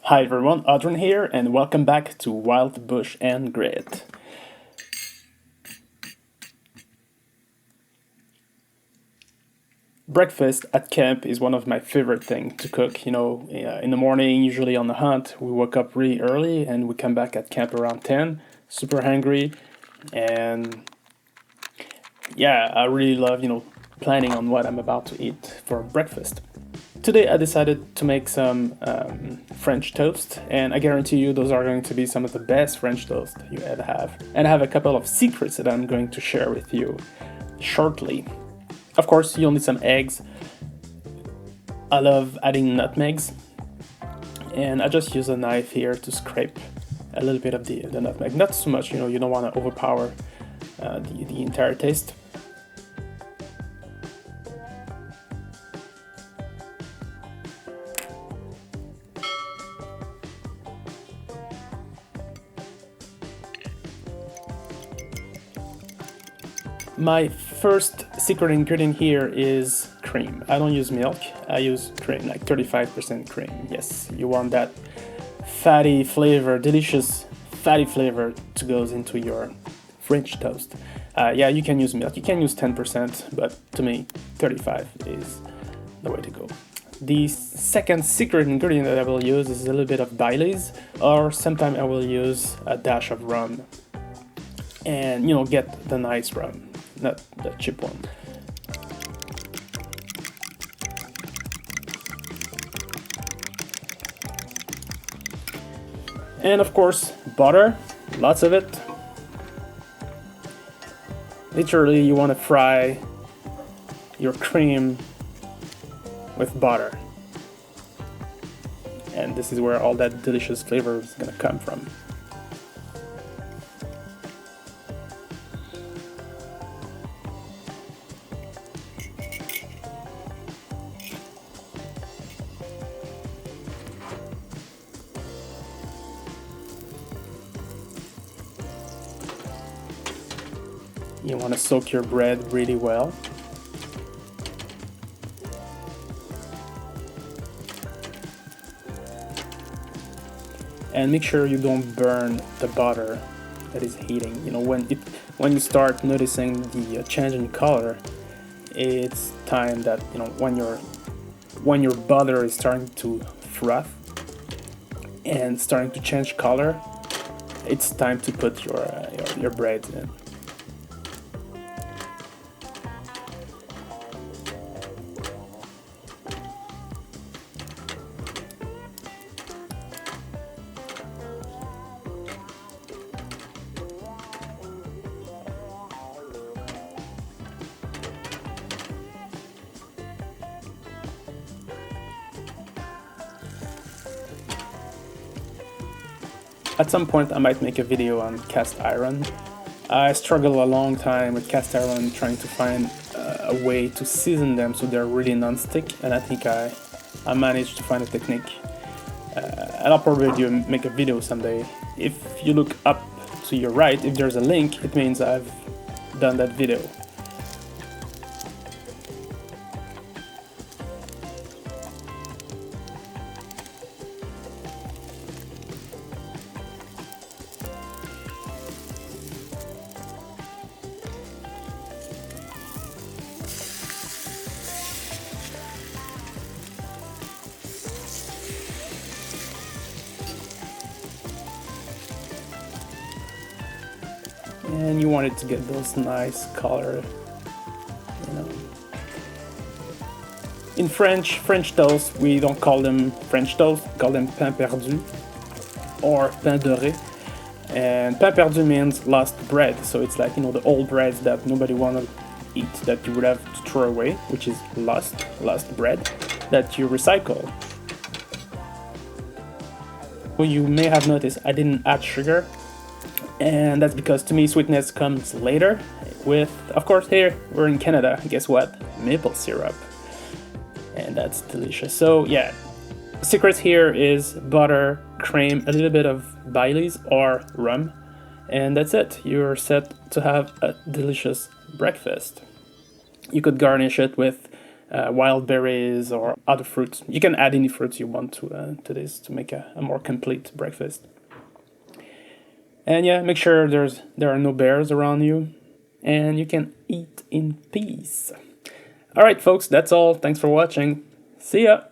Hi everyone, Audrey here, and welcome back to Wild Bush and Grit. Breakfast at camp is one of my favorite things to cook. In the morning, usually on the hunt, we wake up really early and we come back at camp around 10, super hungry, and yeah, I really love, planning on what I'm about to eat for breakfast. Today I decided to make some French toast, and I guarantee you those are going to be some of the best French toast you ever have. And I have a couple of secrets that I'm going to share with you shortly. Of course, you'll need some eggs. I love adding nutmegs, and I just use a knife here to scrape a little bit of the nutmeg. Not too much, you don't want to overpower the entire taste. My first secret ingredient here is cream. I don't use milk, I use cream, like 35% cream. Yes, you want that fatty flavor, delicious fatty flavor to goes into your French toast. Yeah, you can use milk, you can use 10%, but to me, 35 is the way to go. The second secret ingredient that I will use is a little bit of Bailey's, or sometimes I will use a dash of rum. And get the nice rum, not the cheap one. And of course, butter, lots of it. Literally, you want to fry your cream with butter. And this is where all that delicious flavor is going to come from. You want to soak your bread really well. And make sure you don't burn the butter that is heating. When you start noticing the change in color, it's time that when your butter is starting to froth and starting to change color, it's time to put your bread in. At some point I might make a video on cast iron. I struggled a long time with cast iron trying to find a way to season them so they're really non-stick, and I think I managed to find a technique. And I'll probably make a video someday. If you look up to your right, if there's a link, it means I've done that video. And you want it to get those nice color, In French toast, we don't call them French toast, we call them pain perdu or pain doré. And pain perdu means lost bread, so it's like, the old breads that nobody want to eat, that you would have to throw away, which is lost bread that you recycle. Well, you may have noticed I didn't add sugar. And that's because to me sweetness comes later with, of course, here we're in Canada, guess what? Maple syrup. And that's delicious. So yeah, secret here is butter, cream, a little bit of Bailey's or rum, and that's it. You're set to have a delicious breakfast. You could garnish it with wild berries or other fruits. You can add any fruits you want to this to make a more complete breakfast. And yeah, make sure there are no bears around you, and you can eat in peace. All right, folks, that's all. Thanks for watching. See ya.